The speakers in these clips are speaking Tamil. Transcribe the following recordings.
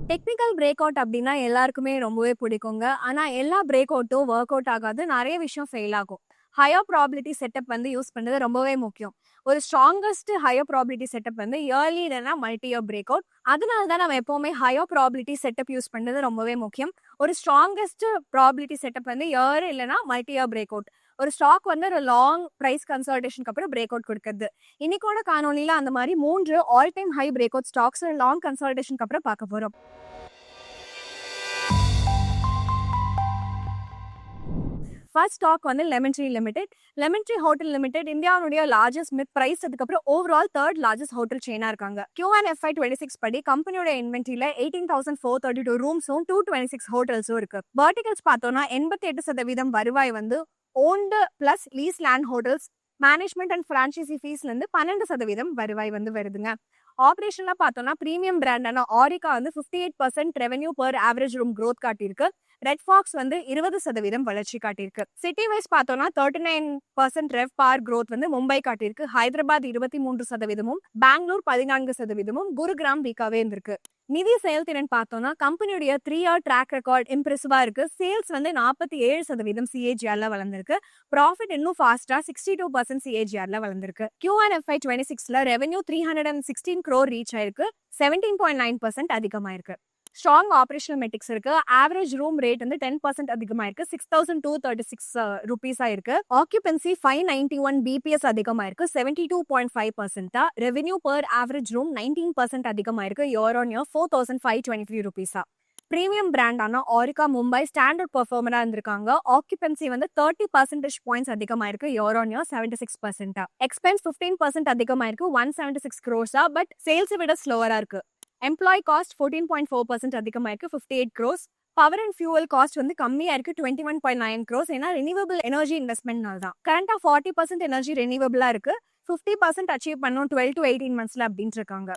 டெக்னிக்கல் பிரேக் அவுட் அப்படின்னா எல்லாருக்குமே ரொம்பவே பிடிக்குங்க. ஆனா எல்லா பிரேக் அவுட்டும் ஒர்க் அவுட் ஆகாது. நிறைய விஷயம் ஃபெயில் ஆகும். ஹையர் ப்ராபபிலிட்டி செட்டப் வந்து யூஸ் பண்றது ரொம்பவே முக்கியம். ஒரு ஸ்ட்ராங்கஸ்ட் ஹையர் ப்ராபபிலிட்டி செட்டப் வந்து இயர்லி இல்லைன்னா மல்டி இயர் பிரேக் அவுட். அதனால தான் நம்ம எப்பவுமே ஹையர் ப்ராபபிலிட்டி செட்டப் யூஸ் பண்றது ரொம்பவே முக்கியம். ஒரு ஸ்ட்ராங்கஸ்ட் ப்ராபபிலிட்டி செட்டப் வந்து இயர் இல்லைன்னா மல்டி இயர் பிரேக் அவுட். ஒரு ஸ்டாக் வந்து ஒரு லாங் பிரைஸ் கன்சாலிடேஷனுக்கு அப்புறம் பிரேக் அவுட் கொடுக்குறது. இன்னைக்கோட காணொலியில அந்த மாதிரி 3 all time high break out stocks long கன்சாலிடேஷனுக்கு அப்புறம் பார்க்க போறோம். ஃபர்ஸ்ட் ஸ்டாக் வந்து Lemon Tree Limited. Lemon Tree Hotel Limited இந்தியாவுடைய லார்ஜஸ்ட் மிட் பிரைஸ், அதுக்கப்புறம் ஓவரால் தேர்ட் லார்ஜஸ்ட் ஹோட்டல் செயினா இருக்காங்க. Q1 FY26 படி கம்பெனியோட இன்வென்ட்ரியில 18,432 ரூம்ஸும் 226 ஹோட்டல்ஸும் இருக்கு. வெர்டிகல்ஸ் பார்த்தோம்னா 88% வருவாய் வந்து owned plus lease land hotels, management and franchisee ஃபீஸ்ல இருந்து 12% வருவாய் வந்து வருதுங்க. ஆபரேஷன்ல பார்த்தோம்னா பிரீமியம் பிராண்டான ஆரிகா வந்து 58% revenue per average room growth காட்டியிருக்கு. ரெட் ஃபாக்ஸ் வந்து 20% வளர்ச்சி காட்டியிருக்கு. சிட்டி வைஸ் பார்த்தோம்னா 39% ரெவ் பார் growth வந்து மும்பை காட்டியிருக்கு. ஹைதராபாத் 23%, பெங்களூர் 14%, குருகிராம் வீக்காவே இருந்திருக்கு. நிதி செயல்திறன் பார்த்தோம்னா கம்பெனியுடைய 3 இயர் ட்ராக் ரெக்கார்ட் இம்ப்ரெசிவா இருக்கு. சேல்ஸ் வந்து 47% CAGRல வளர்ந்திருக்கு. ப்ராஃபிட் இன்னும் ஃபாஸ்டா 62% CAGRல வளர்ந்திருக்கு. Q1 FY26ல ரெவென்யூ 316 crore ரீச் ஆயிருக்கு. 17.9% அதிகமாயிருக்கு. ஸ்ட்ராங் ஆபரேஷனல் மெட்ரிக்ஸ் இருக்கு. ஆவரேஜ் ரூம் ரேட் வந்து 10% அதிகமாயிருக்கு. 6,236 ரூபீஸா இருக்கு. ஆக்குபென்சி 591 BPS அதிகமாயிருக்கு. 72.5%. ரெவென்யூ பர் ஆவரேஜ் ரூம் 19% அதிகமாயிருக்கு. இயர் ஆன் இயர் 4,523 ரூபீஸா. பிரீமியம் பிராண்டான ஆரிகா மும்பை ஸ்டாண்டர்ட் பெர்ஃபார்மரா இருந்திருக்காங்க. ஆக்குபென்சி வந்து 30% பாயிண்ட்ஸ் அதிகமாயிருக்கு. Year on year 76%. எக்ஸ்பென்ஸ் 15% அதிகமாயிருக்கு. 176 crores. பட் சேல்ஸ் விட ஸ்லோவரா இருக்கு. எம்ப்ளாய் காஸ்ட் 14.4% அதிகமாயிருக்கு. 58 crores. Power and fuel cost வந்து கம்மியா இருக்கு. 21.9 crores. ஏன்னா ரினியூவபிள் எனர்ஜி இன்வெஸ்ட்மெண்ட்னால தான். கரண்டா 40% எனர்ஜி ரினியூவபிளா இருக்கு. 50% அச்சீவ் பண்ணும் 12 to 18 monthsல அப்படின்னு இருக்காங்க.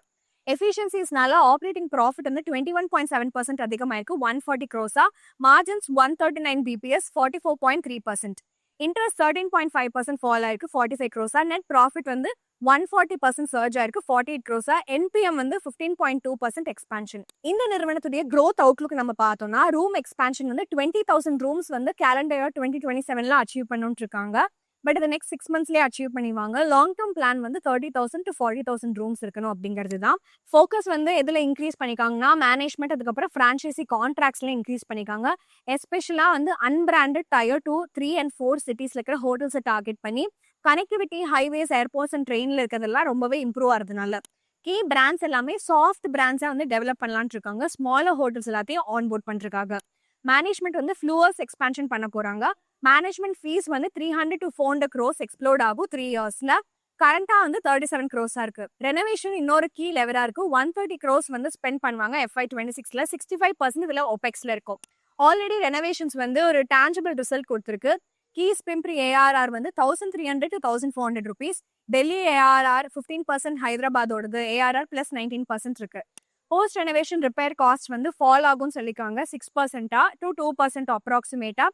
எஃபிஷியன்சிஸ்னால ஆப்ரேட்டிங் ப்ராஃபிட் வந்து 21.7% அதிகமாயிருக்கு. 140 crores. Margins 139 BPS 44.3%. Interest 13.5% fall ஆயிருக்கு. 45 crores. நெட் ப்ராஃபிட் வந்து 140% சர்ஜ் ஆயிருக்கு. 48 crores. NPM வந்து 15.2% எக்ஸ்பான்ஷன். இந்த நிறுவனத்துடைய growth அவுட்லுக் நம்ம பார்த்தோம்னா ரூம் எக்ஸ்பான்ஷன் வந்து 20,000 ரூம்ஸ் வந்து கேலண்டர் 2027ல அச்சீவ் பண்ணணும்னு இருக்காங்க. பட் இது நெக்ஸ்ட் 6 monthsலயே அச்சீவ் பண்ணிடுவாங்க. லாங் டேர்ம் பிளான் வந்து 30,000 to 40,000 ரூம்ஸ் இருக்கணும் அப்படிங்கிறது தான். ஃபோக்கஸ் வந்து எதுல இன்க்ரீஸ் பண்ணிக்காங்கன்னா மேனேஜ்மெண்ட், அதுக்கப்புறம் பிரான்ச்சைசி கான்ட்ராக்ட்ஸ்ல இன்க்ரீஸ் பண்ணிக்காங்க. எஸ்பெஷலா வந்து அன்பிராண்டட் டயர் 2, 3 and 4 சிட்டிஸ்ல இருக்கிற ஹோட்டல்ஸை டார்கெட் பண்ணி கனெக்டிவிட்டி, ஹைவேஸ், ஏர்போர்ட்ஸ் அண்ட் ட்ரெயின்ல இருக்கிறதெல்லாம் ரொம்பவே இம்ப்ரூவ் ஆகிறதுனால கீ பிராண்ட்ஸ் எல்லாமே சாஃப்ட் பிராண்ட்ஸா வந்து டெவலப் பண்ணலாம்னு இருக்காங்க. ஸ்மாலர் ஹோட்டல்ஸ் எல்லாத்தையும் ஆன்போர்ட் பண்ணிருக்காங்க. மேனேஜ்மெண்ட் வந்து ஃப்ளூவர்ஸ் எக்ஸ்பான்ஷன் பண்ண போறாங்க. மேனேஜ்மெண்ட் ஃபீஸ் வந்து 300 to 400 crores எக்ஸ்ப்ளோர்ட் ஆகும் 3 yearsல. கரண்டா வந்து 37 crores இருக்கு. ரெனோவேஷன் இன்னொரு கீ லெவலா இருக்கு. 130 crores வந்து ஸ்பெண்ட் பண்ணுவாங்க FY26ல. 65% இதுல OPEXல இருக்கும். ஆல்ரெடி ரெனோவேஷன்ஸ் வந்து ஒரு டான்ஜிபிள் ரிசல்ட் கொடுத்துருக்கு. கீஸ் பிம்பிரி ARR வந்து 1,300 to 1,400 rupees. Delhi ARR 15%, ஹைதராபாதோடது ARR plus 19% இருக்கு. போஸ்ட் ரெனோவேஷன் ரிப்பேர் காஸ்ட் வந்து ஃபால் ஆகும்னு சொல்லிருக்காங்க. 6% to 2% அப்ராக்சிமேட்டா.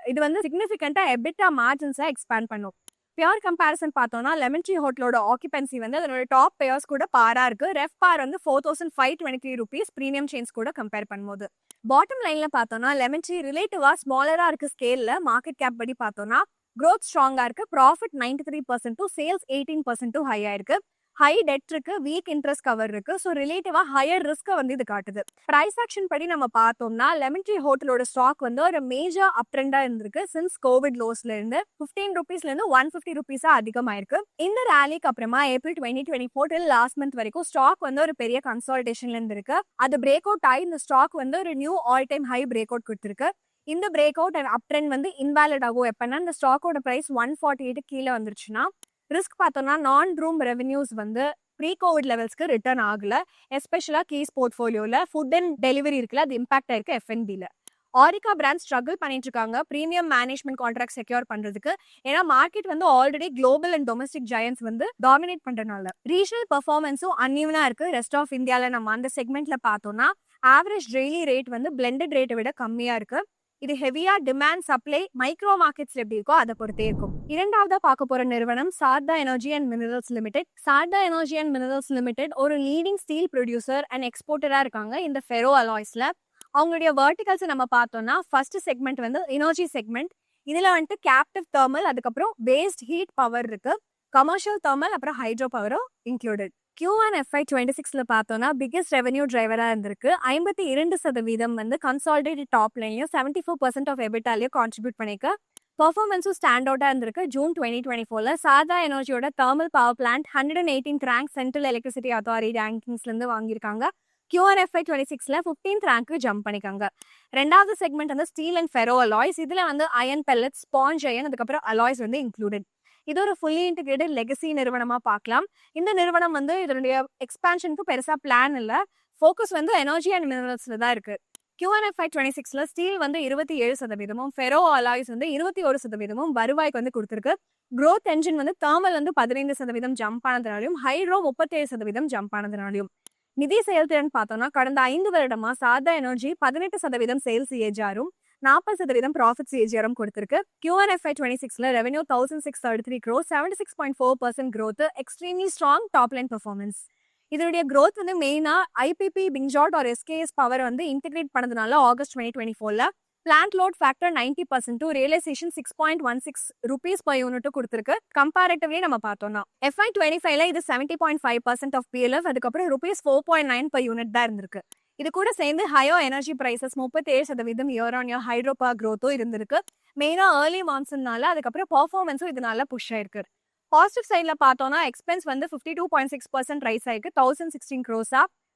இது வந்து சிக்னிஃபிகண்டா எபிட்டா மார்ஜின்ஸை எக்ஸ்பேண்ட் பண்ணும். பியூர் கம்பேரிசன் பார்த்தோம்னா லெமன் ட்ரீ ஹோட்டலோட ஆக்குபென்சி வந்து அதனோட டாப் பேயர்ஸ் கூட பாரா இருக்கு. ரெஃப் பார் வந்து 4,523 rupees பிரீமியம் செயின்ஸ் கூட கம்பேர் பண்ணும்போது. பாட்டம் லைன்ல பார்த்தோம்னா லெமன் ட்ரீ ரிலேட்டிவா ஸ்மாலரா இருக்கு. ஸ்கேல்ல மார்க்கெட் கேப் படி பார்த்தோம்னா growth ஸ்ட்ராங்கா இருக்கு. ப்ராஃபிட் 93% to சேல்ஸ் 18% to ஹையா இருக்கு. ஹை டெட் இருக்கு, வீக் இன்ட்ரெஸ்ட் கவர் இருக்கு. ஸோ ரிலேட்டிவா ஹையர் ரிஸ்க் வந்து இது காட்டுது. பிரைஸ் ஆக்ஷன் படி நம்ம பார்த்தோம்னா லெமன் ட்ரீ ஹோட்டலோட ஸ்டாக் வந்து ஒரு மேஜர் அப் ட்ரெண்டா இருந்திருக்கு. சின்ஸ் கோவிட் லோஸ்ல இருந்து 15 rupeesல இருந்து 150 rupees அதிகமாயிருக்கு. இந்த ரேலிக்கு அப்புறமா ஏப்ரல் 2024 லாஸ்ட் மந்த் வரைக்கும் ஸ்டாக் வந்து ஒரு பெரிய கன்சாலிடேஷன்ல இருந்திருக்கு. அது பிரேக் அவுட் ஆகி இந்த ஸ்டாக் வந்து ஒரு new all time high break out கொடுத்திருக்கு. இந்த break out and up trend வந்து இன்வாலிட் ஆகும் எப்பன்னா இந்த ஸ்டாக்கோட பிரைஸ் 148 கீழே வந்துருச்சுன்னா. ரிஸ்க் பார்த்தோம்னா நான் ரூம் ரெவென்யூஸ் வந்து ப்ரீ கோவிட் லெவல்ஸ்க்கு ரிட்டர்ன் ஆகல. எஸ்பெஷலா கீஸ் போர்ட்ஃபோலியோல ஃபுட் அண்ட் டெலிவரி இருக்குல்ல, அது இம்பாக்ட் ஆயிருக்கு. FNBல ஆரிகா பிராண்ட் ஸ்ட்ரகிள் பண்ணிட்டு இருக்காங்க பிரீமியம் மேனேஜ்மெண்ட் கான்ட்ராக்ட் செக்யூர் பண்றதுக்கு. ஏன்னா மார்க்கெட் வந்து already global and domestic giants வந்து டாமினேட் பண்றதுனால ரீஜனல் பெர்ஃபார்மன்ஸும் அன்இவனா இருக்கு. ரெஸ்ட் ஆஃப் இந்தியால நம்ம அந்த செக்மெண்ட்ல பார்த்தோம்னா ஆவரேஜ் டெய்லி ரேட் வந்து பிளெண்டட் ரேட்டை விட கம்மியா இருக்கு. இது ஹெவியா டிமாண்ட் சப்ளை மைக்ரோ மார்க்கெட்ஸ்ல எப்படி இருக்கோ அதை பொறுத்தே இருக்கும். இரண்டாவதா பார்க்க போற நிறுவனம் Sarda energy and minerals limited. Sarda energy and minerals limited ஒரு லீடிங் ஸ்டீல் ப்ரொடியூசர் அண்ட் எக்ஸ்போர்ட்டரா இருக்காங்க இந்த ஃபெரோ அலாய்ஸ்ல. அவங்களுடைய வெர்டிகல்ஸ் நம்ம பார்த்தோம்னா ஃபர்ஸ்ட் செக்மெண்ட் வந்து எனர்ஜி செக்மெண்ட். இதுல வந்துட்டு கேப்டிவ் தெர்மல், அதுக்கப்புறம் வேஸ்ட் ஹீட் பவர் இருக்கு, கமர்ஷியல் தெர்மல், அப்புறம் ஹைட்ரோ பவரும் இன்க்ளூடட். Q1 FY26ல பார்த்தோம்னா பிகெஸ்ட் ரெவென்யூ டிரைவரா இருந்திருக்கு. 52% வந்து கன்சாலிடேட்டட் டாப் லைன்லயும் 74% ஆஃப் எபிட்டாலையும் கான்ட்ரிபியூட் பண்ணிக்க. பெர்ஃபார்மன்ஸும் ஸ்டாண்ட் அவுட்டா இருந்திருக்கு. ஜூன் 2024ல சாரதா எனர்ஜியோட thermal power plant 118th rank central electricity authority ரேங்கிங்ஸ்ல இருந்து வாங்கியிருக்காங்க. Q1 FY26ல 15th ரேங்க்கு ஜம்ப் பண்ணிக்காங்க. ரெண்டாவது செக்மெண்ட் வந்து ஸ்டீல் அண்ட் ஃபெரோ அலாய்ஸ். இதுல வந்து அயன் பெல்லட், ஸ்பாஞ்ச் அயன், அதுக்கப்புறம் அலாய்ஸ் வந்து இன்க்ளூடட். இது ஒரு ஃபுல்லி இன்டிகிரேட்டட் லெகசி நிறுவனமா பார்க்கலாம். இந்த நிறுவனம் வந்து இதனுடைய எக்ஸ்பான்ஷனுக்கு பெருசா பிளான் இல்ல. ஃபோக்கஸ் வந்து எனர்ஜி அண்ட் மினரல்ஸ்ல தான் இருக்கு. Q1 FY26ல ஸ்டீல் வந்து 27%, ஃபெரோ அலாய்ஸ் வந்து 21% வருவாய்க்கு வந்து கொடுத்திருக்கு. growth என்ஜின் வந்து தெர்மல் வந்து 15% ஜம்ப் ஆனதுனாலையும், ஹைட்ரோ 37% ஜம்ப் ஆனதுனாலையும். நிதி செயல்திறன் பார்த்தோம்னா கடந்த 5 வருடமா சாரதா எனர்ஜி 18% சேல்ஸ் ஏஜாரும் 40% ப்ராஃபிட் சிஏஜிஆரும் கொடுத்திருக்கு. Q1 FY26ல revenue 1633 crores, 76.4% growth, extremely strong top line performance. இதனுடைய growth வந்து மெயினா ஐபிபி, பிங்ஜாட் ஆர் எஸ்கேஎஸ் பவர் வந்து இன்டிகிரேட் பண்ணதுனால ஆகஸ்ட் 2024ல plant load factor 90% realisation 6.16 rupees per unit கொடுத்திருக்கு. கம்பேரிட்டிவ்லி நம்ம பார்த்தோம்னா FY25ல இது 70.5% ஆஃப் PLF, அதுக்கப்புறம் ₹4.9 per unit தான் இருந்திருக்கு. இது கூட சேர்ந்து higher energy prices 37% year on year hydro power க்ரோத்தும் இருந்திருக்கு. மெயினா ஏர்லி மான்சூன்னால, அதுக்கப்புறம் பெர்ஃபார்மன்ஸும் இதனால புஷ் ஆயிருக்கு. பாசிட்டிவ் சைட்ல பார்த்தோம்னா எக்ஸ்பென்ஸ் வந்து 52.6% ரைஸ் ஆயிருக்கு. 1016 crores.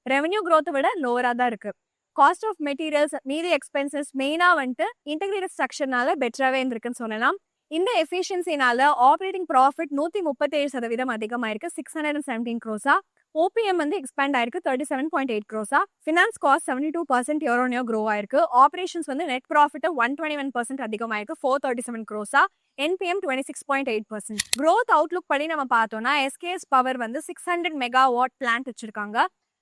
ரெவென்யூ க்ரோத்தை விட லோவரா தான் இருக்கு. காஸ்ட் ஆஃப் மெட்டீரியல்ஸ், மீதி எக்ஸ்பென்சஸ் மெயினா வந்துட்டு இன்டெகிரேட்டட் ஸ்ட்ரக்சர்னால பெட்டராகவே இருந்திருக்குன்னு சொல்லலாம். இந்த எஃபிஷியன்சினால ஆப்ரேட்டிங் ப்ராஃபிட் 137% அதிகமாயிருக்கு. 617 crores. OPM வந்து எக்ஸ்பேண்ட் ஆயிருக்கு. 37.8 crores. Finance cost 72% year on year grow ஆயிருக்கு. ஆபரேஷன்ஸ் வந்து நெட் ப்ராஃபிட் 121% அதிகமாயிருக்கு. 437 crores. NPM 26.8%. growth அவுட்லுக் படி நம்ம பார்த்தோம்னா எஸ்கேஎஸ் பவர் வந்து 600 மெகாவாட் பிளான்ட் வச்சிருக்காங்க.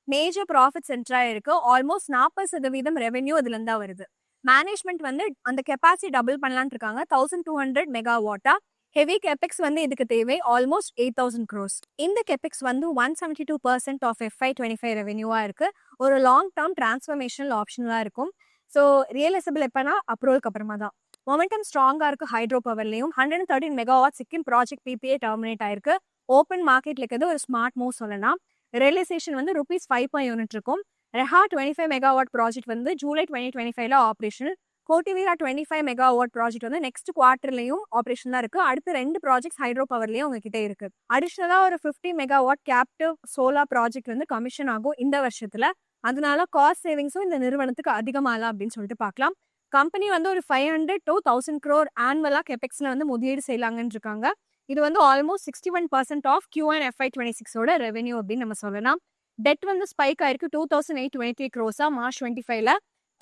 மேஜர் ப்ராஃபிட் சென்டரா இருக்கு. ஆல்மோஸ்ட் 40% ரெவென்யூ இதுல இருந்தா வருது. மேனேஜ்மெண்ட் வந்து அந்த கெப்பாசிட்டி டபுள் பண்ணலான்னு இருக்காங்க. 1200 மெகாவாட்டா. ஹெவி கெபெக்ஸ் வந்து இதுக்கு தேவை ஆல்மோஸ்ட் 8000 crores. இந்த கெபெக்ஸ் வந்து 172% ஆஃப் FY25 ரெவென்யூவா இருக்கு. ஒரு லாங் டேர்ம் டிரான்ஸ்ஃபர்மேஷனல் ஆப்ஷனலா இருக்கும். ஸோ ரியலைசபிள் எப்பனா அப்ரூவலுக்கு அப்புறமா தான். மொமெண்டம் ஸ்ட்ராங்கா இருக்கு. ஹைட்ரோ பவர்லையும் 113 megawatt Sikkim project PPA terminate ஆயிருக்கு. ஓப்பன் மார்க்கெட்ல இருக்கிறது ஒரு ஸ்மார்ட் மூவ் சொல்லலாம். ரியலைசேஷன் வந்து ₹5 per unit இருக்கும். ரெஹா 25 மெகாவாட் ப்ராஜெக்ட் வந்து ஜூலை 2025ல ஆப்ரேஷனல். கோட்டிவீரா 25 மெகாவாட் ப்ராஜெக்ட் வந்து நெக்ஸ்ட் குவார்டர்லயும் ஆப்ரேஷன் தான் இருக்கு. அடுத்து 2 ப்ராஜெக்ட்ஸ் ஹைட்ரோ பவர்லயும் உங்ககிட்ட இருக்கு. அடிஷனலா ஒரு 50 மெகாவாட் கேப்டிவ் சோலார் ப்ராஜெக்ட் வந்து கமிஷன் ஆகும் இந்த வருஷத்துல. அதனால காஸ்ட் சேவிங்ஸும் இந்த நிறுவனத்துக்கு அதிகமாகலாம் அப்படின்னு சொல்லிட்டு பார்க்கலாம். கம்பெனி வந்து ஒரு 500 to 1000 crore ஆனுவலா கெபெக்ஸ்ல வந்து முதலீடு செய்யலாங்கன்னு இருக்காங்க. இது வந்து ஆல்மோஸ்ட் 61% ஆஃப் Q1 FY26ஓட ரெவென்யூ அப்படின்னு நம்ம சொல்லலாம். டெட் வந்து ஸ்பைக் ஆயிருக்கு. 2823 crores மார்ச் 25ல.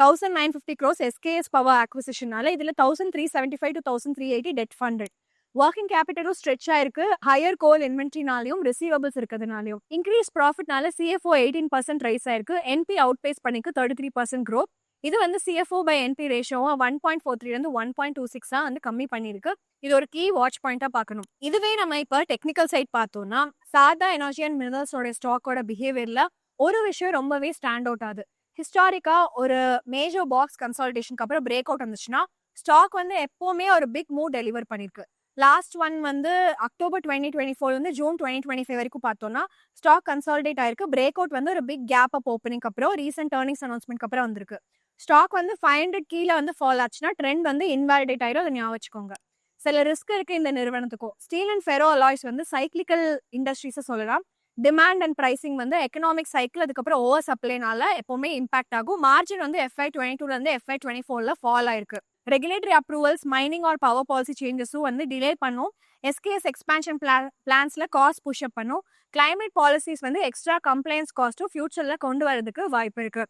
1950 crores SKS பவர் அக்விசிஷனால இதுல 1375 to 1380 டெட் ஃபண்டட். ஒர்க்கிங் கேபிட்டலும் ஸ்ட்ரெச் ஆயிருக்கு. ஹையர் கோல் இன்வென்ட்ரினாலையும் ரிசீவபிள்ஸ் இருக்கிறதுனாலையும். இன்க்ரீஸ் ப்ராஃபிட்னால CFO 18% ரைஸ் ஆயிருக்கு. NP அவுட் பேஸ் பண்ணிக்கு 33% growth. இது வந்து CFO by NP ரேஷியோவா 1.43 வந்து 1.26 வந்து கம்மி பண்ணிருக்கு. இது ஒரு கீ வாட்ச் பாயிண்டா பார்க்கணும். இதுவே நம்ம இப்ப டெக்னிக்கல் சைட் பார்த்தோம்னா சாரதா எனர்ஜி அண்ட் மினரல்ஸோட ஸ்டாக்கோட பிஹேவியர்ல ஒரு விஷயம் ரொம்பவே ஸ்டாண்ட் அவுட் ஆகுது. ஹிஸ்டாரிக்கா ஒரு மேஜர் பாக்ஸ் கன்சாலிடேஷனுக்கு அப்புறம் பிரேக் அவுட் வந்துச்சுன்னா ஸ்டாக் வந்து எப்பவுமே ஒரு பிக் மூவ் டெலிவர் பண்ணிருக்கு. லாஸ்ட் ஒன் வந்து அக்டோபர் 2024 வந்து ஜூன் 2025 வரைக்கும் பார்த்தோம்னா ஸ்டாக் கன்சாலிடேட் ஆயிருக்கு. பிரேக் அவுட் வந்து ஒரு பிக் கேப் அப் ஓப்பனிங் அப்புறம் ரீசென்ட் ஏர்னிங்ஸ் அனௌன்ஸ்மெண்ட் அப்புறம் வந்திருக்கு. ஸ்டாக் வந்து 500 கீழே வந்து ஃபால் ஆச்சுன்னா ட்ரெண்ட் வந்து இன்வாலிடேட் ஆயிரும். அதை ஞாபகம் வச்சுக்கோங்க. சில ரிஸ்க் இருக்கு இந்த நிறுவனத்துக்கும். ஸ்டீல் அண்ட் ஃபெரோ அலாய்ஸ் வந்து சைக்ளிக்கல் இண்டஸ்ட்ரீஸ் சொல்லலாம். டிமாண்ட் அண்ட் பிரைசிங் வந்து எக்கனாமிக் சைக்கிள், அதுக்கப்புறம் ஓவர் சப்ளைனால எப்பவுமே இம்பாக்ட் ஆகும். மார்ஜின் வந்து FY22ல இருந்து FY24ல ஃபால் ஆயிருக்கு. Regulatory approvals, mining or power policy சேஞ்சஸும் வந்து டிலே பண்ணும். SKS எக்ஸ்பான்ஷன் பிளான்ஸ்ல காஸ்ட் புஷ் அப் பண்ணும். கிளைமேட் பாலிசிஸ் வந்து எக்ஸ்ட்ரா கம்ப்ளைன்ஸ் காஸ்ட்டும் ஃபியூச்சர்ல கொண்டு வரதுக்கு வாய்ப்பு இருக்கு.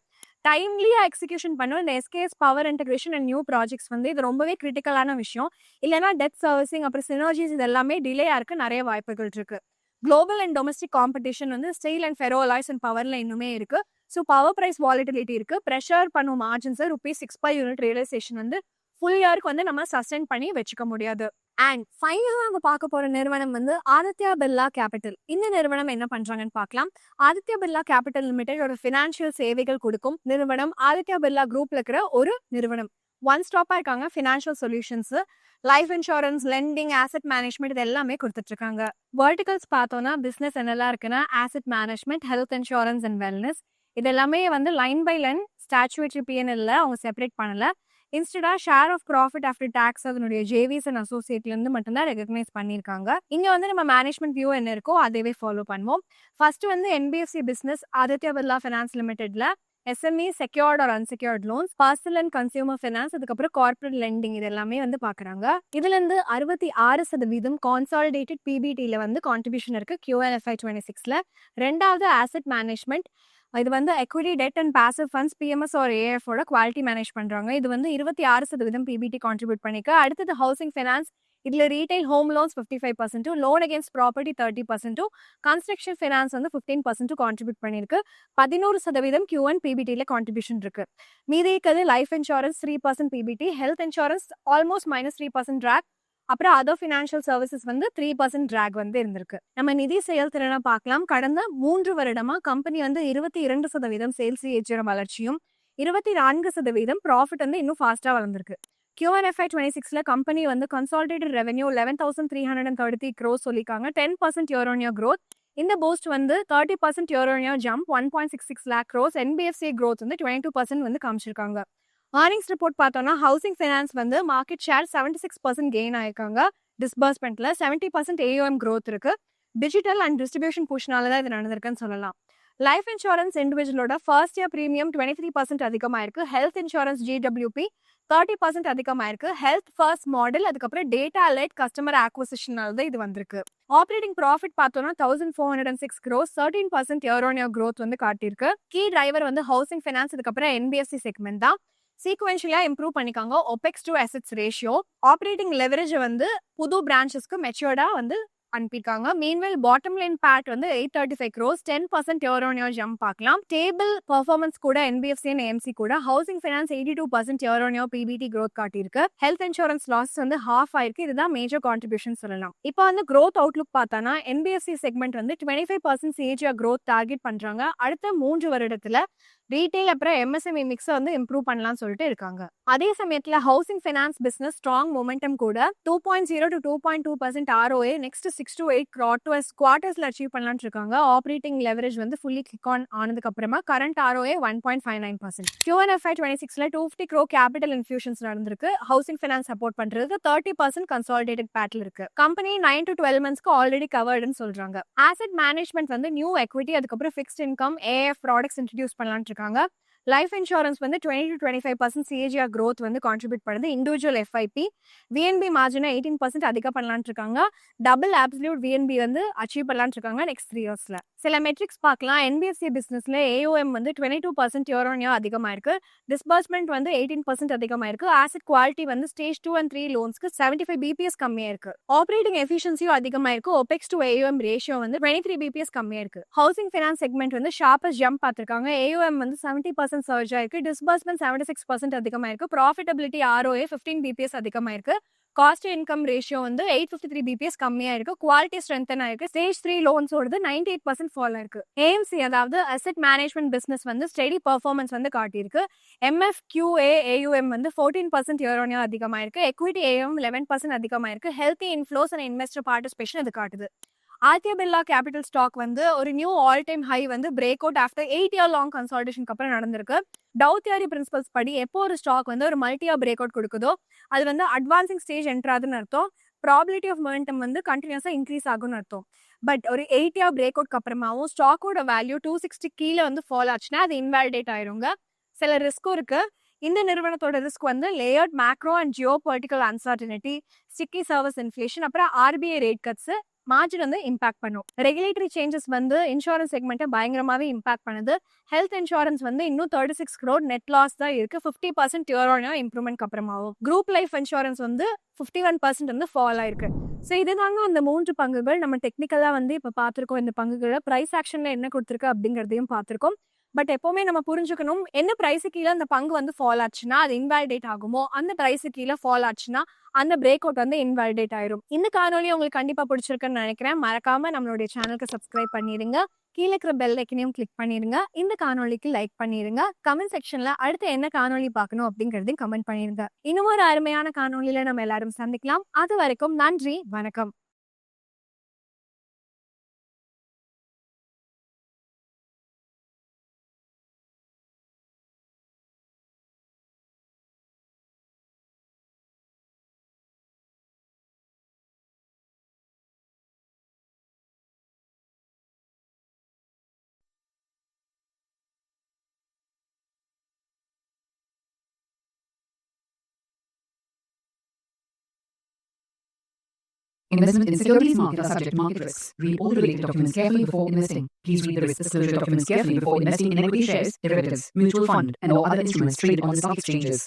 டைம்லியா எக்ஸிகியூஷன் பண்ணும். இந்த SKS power integration and new projects வந்து இது ரொம்பவே கிரிட்டிக்கலான விஷயம். இல்லைன்னா டெட் சர்வீசிங் அப்புறம் சினர்ஜிஸ் இது எல்லாமே டிலே ஆயிருக்கு. நிறைய வாய்ப்புகள் இருக்கு. குளோபல் அண்ட் டொமஸ்டிக் காம்படிஷன் வந்து steel and ferro alloys and பவர்ல இன்னுமே இருக்கு. ஸோ பவர் பிரைஸ் வாலிட்டிலிட்டி இருக்கு. ப்ரெஷர் பண்ணும் மார்ஜின்ஸ் ₹6 per unit ரியலைசேஷன் வந்து ஃபுல் இயருக்கு வந்து நம்ம சஸ்டெயின் பண்ணி வச்சுக்க முடியாது. அண்ட் ஃபைனலா நம்ம பார்க்க போற நிறுவனம் வந்து ஆதித்யா பிர்லா கேபிட்டல். இந்த நிறுவனம் என்ன பண்றாங்கன்னு பார்க்கலாம். ஆதித்யா பிர்லா கேபிட்டல் லிமிடெட் ஒரு ஃபினான்ஷியல் சேவைகள் கொடுக்கும் நிறுவனம். ஆதித்யா பிர்லா குரூப்ல இருக்கிற ஒரு நிறுவனம். ஒன் ஸ்டாப்பா இருக்காங்க. Financial solutions, life insurance, lending, asset management இது எல்லாமே கொடுத்துட்டு இருக்காங்க. வெர்டிகல்ஸ் பார்த்தோம்னா பிசினஸ் என்னெல்லாம் இருக்குன்னா asset management, health insurance and wellness. இது எல்லாமே வந்து லைன் பை லைன் ஸ்டாச்சுவேட்டரி பிஎன்எல்ல அவங்க செப்பரேட் பண்ணல. இன்ஸ்டடா share of profit after tax அதனுடைய ஜேவிஸ் அண்ட் அசோசியேட்ல இருந்து மட்டும்தான் ரெகக்னைஸ் பண்ணியிருக்காங்க. இங்க வந்து நம்ம மேனேஜ்மெண்ட் வியூ என்ன இருக்கோ அதேவே ஃபாலோ பண்ணுவோம். ஃபர்ஸ்ட் வந்து NBFC business Aditya Birla Finance லிமிடெட்ல SME secured or unsecured loans, personal and consumer finance, அதுக்கப்புறம் கார்பரேட் லெண்டிங் இது எல்லாமே வந்து பாக்குறாங்க. இதுல இருந்து 66% கான்சாலிடேட்டட் பிபிடில வந்து கான்ட்ரிபியூஷன் இருக்கு QNFI 26ல. ரெண்டாவது ஆசெட் மேனேஜ்மெண்ட். இது வந்து equity, debt and passive funds, PMS or ஏஎஃபோட குவாலிட்டி மேனேஜ் பண்றாங்க. இது வந்து 26% பிபிடி கான்ட்ரிபியூட் பண்ணிருக்கு. அடுத்தது ஹவுசிங் ஃபைனான்ஸ். இதுல retail home loans 55%, loan against property 30%, construction finance வந்து 15% கான்ட்ரிபியூட் பண்ணிருக்கு. 11% Q1 பிபிடில கான்ட்ரிபியூஷன் இருக்கு. மீதி இருக்கிறது life insurance 3% PBT, health insurance almost -3% drag, அப்புறம் அதர் ஃபினான்ஷியல் சர்வீசஸ் வந்து 3% டிராக் வந்து இருந்திருக்கு. நம்ம நிதி செயல்திறனை பார்க்கலாம். கடந்த 3 வருடமா கம்பெனி வந்து 22% சேல்ஸ் ஏஜர் வளர்ச்சியும் 24% ப்ராஃபிட் வந்து இன்னும் ஃபாஸ்டா வளர்ந்திருக்கு. QNFI 26ல கம்பெனி வந்து கன்சாலிடேட்டட் ரெவென்யூ 11,330 crores சொல்லியிருக்காங்க. 10% year on year growth. இந்த பூஸ்ட் வந்து 30% year on year jump 1.66 lakh crores. NBFC growth வந்து 22% வந்து காமிச்சிருக்காங்க. earnings ரிப்போர்ட் பார்த்தோம்னா ஹவுசிங் ஃபைனான்ஸ் வந்து மார்க்கெட் ஷேர் 76% கெயின் ஆயிருக்காங்க. டிஸ்பர்ஸ்மெண்ட்ல 70% AUM growth இருக்கு. டிஜிட்டல் அண்ட் டிஸ்ட்ரிபியூஷன் புஷ்னால தான் இது நடந்திருக்குன்னு சொல்லலாம். லைஃப் இன்சூரன்ஸ் இண்டிவிஜுவலோட ஃபர்ஸ்ட் இயர் ப்ரீமியம் 23% அதிகமாயிருக்கு. ஹெல்த் இன்சூரன்ஸ் GWP 30% அதிகமாயிருக்கு. ஹெல்த் ஃபர்ஸ்ட் மாடல், அதுக்கப்புறம் டேட்டா லெட் கஸ்டமர் ஆக்விசிஷனால தான் இது வந்திருக்கு. ஆப்ரேட்டிங் ப்ராஃபிட் பார்த்தோம்னா 1,406 crores, 13% year on year growth வந்து காட்டியிருக்கு. கீ டிரைவர் வந்து ஹவுசிங் ஃபைனான்ஸ், அதுக்கப்புறம் NBFC செக்மெண்ட் தான். சீக்வென்ஷியலா இம்ப்ரூவ் பண்ணிக்காங்க. OPEX to assets ratio, operating leverage வந்து புது பிரான்ச்சஸ்க்கு மெச்சூர்டா வந்து அனுப்பியிருக்காங்க. மீன்வெல் பாட்டம் லைன் பேட் வந்து 835 crores, 10% year on year jump பார்க்கலாம். டேபிள் பெர்ஃபார்மன்ஸ் கூட NBFC அண்ட் AMC கூட. Housing finance 82% year on year PBT growth காட்டியிருக்கு. ஹெல்த் இன்சூரன்ஸ் லாஸ் வந்து ஹாஃப் ஆயிருக்கு. இதுதான் மேஜர் கான்ட்ரிபியூஷன் சொல்லலாம். இப்போ வந்து growth அவுட்லுக் பார்த்தானா NBFC செக்மெண்ட் வந்து 25% CAGR growth டார்கெட் பண்றாங்க. அடுத்த 3 வருடத்துல ரீட்டைல் அப்புறம் MSME மிக்ஸை வந்து இம்ப்ரூவ் பண்ணலாம்னு சொல்லிட்டு இருக்காங்க. அதே சமயத்துல housing finance business strong momentum கூட 2.0 to 2.2% ROA நெக்ஸ்ட் 6 to 8 குவார்டர்ஸ்ல அச்சீவ் பண்ணலாம்னு இருக்காங்க. ஆப்ரேட்டிங் லெவரேஜ் வந்து ஃபுல்லி கிக் ஆன் ஆனதுக்கு அப்புறமா கரண்ட் ROA 1.59%. QNFI 26ல 250 crore கேபிட்டல் இன்ஃபியூஷன்ஸ் நடந்திருக்கு. ஹவுசிங் ஃபைனான்ஸ் சப்போர்ட் பண்றதுக்கு 30% கன்சாலிடேட்டட் பேட்ல இருக்கு. கம்பெனி 9 to 12 monthsக்கு ஆல்ரெடி கவர்டுன்னு சொல்றாங்க. ஆசெட் மேனேஜ்மெண்ட் வந்து நியூ எக்விட்டி, அதுக்கப்புறம் fixed income AF products introduce பண்ணலாம்னு இருக்காங்க. லைஃப் இன்சூரன்ஸ் வந்து 20 to 25% CAGR growth வந்து கான்ட்ரிபியூட் பண்ணுது. இண்டிவிஜுவல் FIP VNB மார்ஜினை 18% அதிகம் பண்ணலாம்னு இருக்காங்க. டபுள் அப்சல்யூட் VNB வந்து அச்சீவ் பண்ணலாம்னு இருக்காங்க நெக்ஸ்ட் 3 yearsல. சில மெட்ரிக்ஸ் பார்க்கலாம். NBFC பிசினஸ்ல AUM வந்து 22% இயர் ஆன் இயர் அதிகமாயிருக்கு. டிஸ்பர்ஸ்மெண்ட் வந்து 18% அதிகமாயிருக்கு. ஆசெட் குவாலிட்டி வந்து ஸ்டேஜ் 2 and 3 லோன்ஸ்க்கு 75 BPS கம்மியா இருக்கு. ஆப்ரேட்டிங் எஃபிஷியன்சியும் அதிகமாயிருக்கு. OPEX to AUM ரேஷியோ வந்து 23 BPS கம்மியா இருக்கு. ஹவுசிங் ஃபைனான்ஸ் செக்மெண்ட் வந்து ஷார்பஸ்ட் ஜம்ப் பார்த்திருக்காங்க. AUM வந்து 70% சர்ஜ் ஆயிருக்கு. டிஸ்பர்ஸ்மெண்ட் 76% அதிகமாயிருக்கு. ப்ராஃபிட்டபிலிட்டி ROA 15 BPS அதிகமாயிருக்கு. காஸ்ட் இன்கம் ரேஷியோ வந்து 853 BPS கம்மியா இருக்கு. குவாலிட்டி ஸ்ட்ரென்தன் ஆயிருக்கு. ஸ்டேஜ் 3 லோன்ஸோடது 98% ஃபால் ஆயிருக்கு. AMC அதாவது அசெட் மேனேஜ்மெண்ட் பிசினஸ் வந்து ஸ்டெடி பெர்ஃபார்மன்ஸ் வந்து காட்டியிருக்கு. MFQA AUM வந்து 14% இயர் ஆன் இயர் அதிகமாயிருக்கு. எக்விட்டி AUM 11% அதிகமாயிருக்கு. Healthy inflows and investor participation இது காட்டுது. ஆதித்யா பிர்லா கேபிட்டல் ஸ்டாக் வந்து ஒரு நியூ ஆல் டைம் ஹை வந்து break out after 8 year long கன்சாலிடேஷனுக்கு அப்புறம் நடந்திருக்கு. டவு தியரி பிரின்சிபல்ஸ் படி எப்போ ஒரு ஸ்டாக் வந்து ஒரு மல்டி இயர் பிரேக் அவுட் கொடுக்குதோ அது வந்து அட்வான்சிங் ஸ்டேஜ் என்ட்ராதுன்னு அர்த்தம். ப்ராபிலிட்டி ஆஃப் மொமெண்டம் வந்து கண்டினியூஸா இன்க்ரீஸ் ஆகும்னு அர்த்தம். பட் ஒரு 8 year பிரேக் அவுட் அப்புறமாவும் ஸ்டாக்கோட வேல்யூ 260 கீழே வந்து ஃபால் ஆச்சுன்னா அது இன்வாலிடேட் ஆயிருங்க. சில ரிஸ்க்கும் இருக்கு. இந்த நிறுவனத்தோட ரிஸ்க் வந்து layered macro and geopolitical uncertainty, sticky service inflation, அப்புறம் RBI ரேட் கட்ஸ் மார்ஜின் வந்து இம்பாக்ட் பண்ணும். ரெகுலேட்டரி சேஞ்சஸ் வந்து இன்சூரன்ஸ் செக்மெண்ட்டை பயங்கரமாவே இம்பாக்ட் பண்ணுது. ஹெல்த் இன்சூரன்ஸ் வந்து இன்னும் 36 crore நெட் லாஸ் தான் இருக்கு. 50% இயர் ஆன் இயர் இம்ப்ரூவ்மெண்ட் அப்புறமாவும். குரூப் லைஃப் இன்சூரன்ஸ் வந்து 51% வந்து ஃபால் ஆயிருக்கு. ஸோ இதுதாங்க அந்த 3 பங்குகள் நம்ம டெக்னிக்கலா வந்து இப்போ பார்த்துருக்கோம். இந்த பங்குகளை பிரைஸ் ஆக்ஷன்ல என்ன கொடுத்துருக்கு அப்படிங்கிறதையும் பார்த்துருக்கோம். பட் எப்பவுமே நம்ம புரிஞ்சுக்கணும், என்ன பிரைஸ் கீழ அந்த பங்கு வந்து ஃபால் ஆச்சுன்னா அது இன்வாலிடேட் ஆகுமோ, அந்த பிரைஸ் கீழ ஃபால் ஆச்சுன்னா அந்த பிரேக் அவுட் வந்து இன்வாலிடேட் ஆயிரும். இந்த காணொலி உங்களுக்கு கண்டிப்பா பிடிச்சிருக்குன்னு நினைக்கிறேன். மறக்காம நம்மளுடைய சேனலுக்கு சப்ஸ்கிரைப் பண்ணிருங்க. கீழ இருக்கிற பெல் ஐக்கனையும் கிளிக் பண்ணிருங்க. இந்த காணொளிக்கு லைக் பண்ணிருங்க. கமெண்ட் செக்ஷன்ல அடுத்து என்ன காணொளி பார்க்கணும் அப்படிங்கறதையும் கமெண்ட் பண்ணிருங்க. இன்னும் ஒரு அருமையான காணொளியில நம்ம எல்லாரும் சந்திக்கலாம். அது வரைக்கும் நன்றி, வணக்கம். Investment in securities market are subject to market risks. Read all the related documents carefully before investing. Please read the risk disclosure documents carefully before investing in equity shares, derivatives, mutual fund, and or other instruments traded on the stock exchanges.